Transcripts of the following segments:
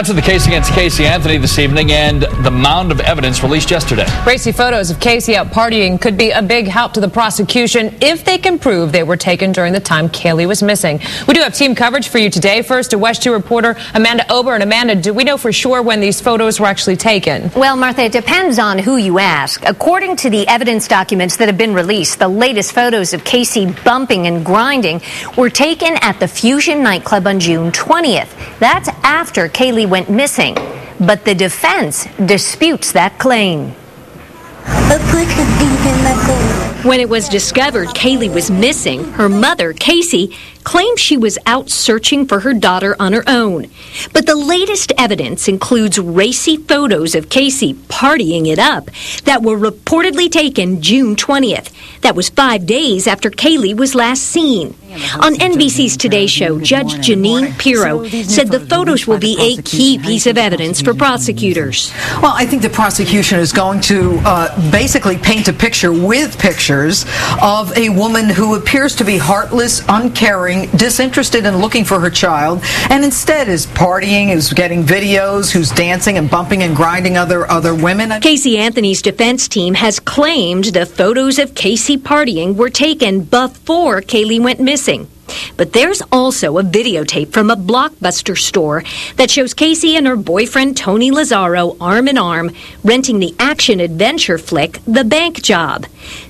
To the case against Casey Anthony this evening and the mound of evidence released yesterday. Racy photos of Casey out partying could be a big help to the prosecution if they can prove they were taken during the time Kaylee was missing. We do have team coverage for you today. First, a WESH 2 reporter, Amanda Ober. And Amanda, do we know for sure when these photos were actually taken? Well, Martha, it depends on who you ask. According to the evidence documents that have been released, the latest photos of Casey bumping and grinding were taken at the Fusion nightclub on June 20th. That's after Kaylee went missing, but the defense disputes that claim. When it was discovered Kaylee was missing, her mother, Casey, claimed she was out searching for her daughter on her own. But the latest evidence includes racy photos of Casey partying it up that were reportedly taken June 20th. That was 5 days after Kaylee was last seen. On NBC's Today Show, Judge Janine Pirro said the photos will be a key piece of evidence for prosecutors. Well, I think the prosecution is going to basically paint a picture with pictures of a woman who appears to be heartless, uncaring, disinterested in looking for her child, and instead is partying, is getting videos, who's dancing and bumping and grinding other women. Casey Anthony's defense team has claimed the photos of Casey partying were taken before Kaylee went missing. But there's also a videotape from a Blockbuster store that shows Casey and her boyfriend Tony Lazzaro arm in arm renting the action-adventure flick The Bank Job.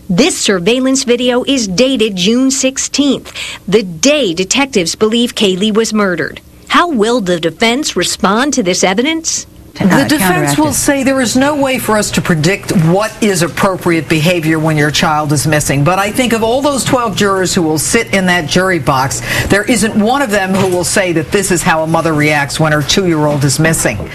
This surveillance video is dated June 16th, the day detectives believe Kaylee was murdered. How will the defense respond to this evidence? The defense will say there is no way for us to predict what is appropriate behavior when your child is missing. But I think of all those 12 jurors who will sit in that jury box, there isn't one of them who will say that this is how a mother reacts when her 2-year-old is missing.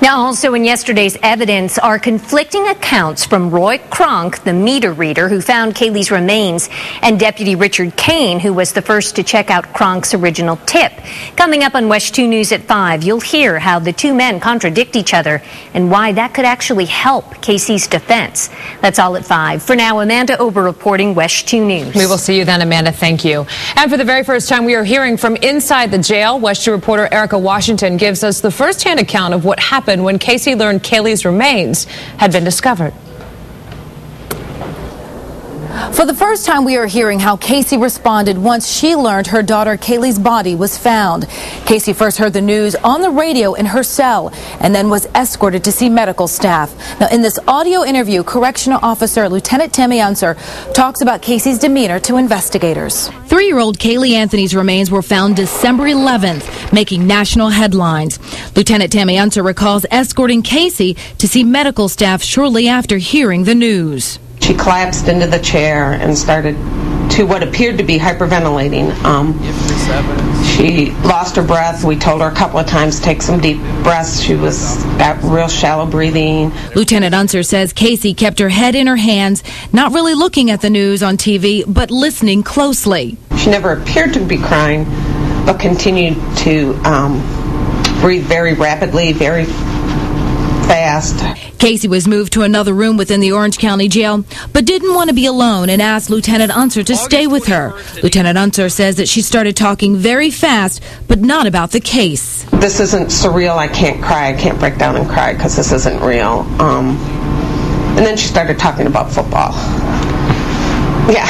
Now, also in yesterday's evidence are conflicting accounts from Roy Kronk, the meter reader who found Kaylee's remains, and Deputy Richard Kane, who was the first to check out Kronk's original tip. Coming up on WESH 2 News at 5, you'll hear how the two men contradict each other and why that could actually help Casey's defense. That's all at 5. For now, Amanda Ober reporting WESH 2 News. We will see you then, Amanda. Thank you. And for the very first time, we are hearing from inside the jail. WESH 2 reporter Erica Washington gives us the first-hand account of what happened when Casey learned Kaylee's remains had been discovered. For the first time, we are hearing how Casey responded once she learned her daughter Kaylee's body was found. Casey first heard the news on the radio in her cell and then was escorted to see medical staff. Now, in this audio interview, Correctional Officer Lieutenant Tammy Unser talks about Casey's demeanor to investigators. 3-year-old Kaylee Anthony's remains were found December 11th, making national headlines. Lieutenant Tammy Unser recalls escorting Casey to see medical staff shortly after hearing the news. She collapsed into the chair and started to what appeared to be hyperventilating. She lost her breath. We told her a couple of times to take some deep breaths. She was got real shallow breathing. Lieutenant Unser says Casey kept her head in her hands, not really looking at the news on TV, but listening closely. She never appeared to be crying, but continued to breathe very rapidly, very fast. Casey was moved to another room within the Orange County Jail, but didn't want to be alone and asked Lieutenant Unser to stay with her. Lieutenant Unser says that she started talking very fast, but not about the case. This isn't surreal. I can't cry. I can't break down and cry because this isn't real. And then she started talking about football. Yeah,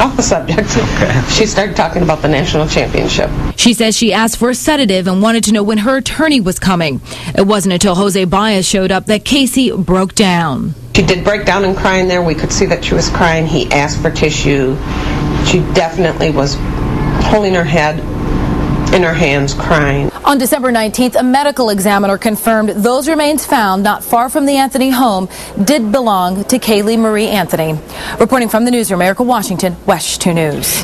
off the subject. Okay. She started talking about the national championship. She says she asked for a sedative and wanted to know when her attorney was coming. It wasn't until Jose Baez showed up that Casey broke down. She did break down and cry in there. We could see that she was crying. He asked for tissue. She definitely was holding her head in her hands, crying. On December 19th, a medical examiner confirmed those remains found not far from the Anthony home did belong to Kaylee Marie Anthony. Reporting from the newsroom, Erica Washington, WESH 2 News.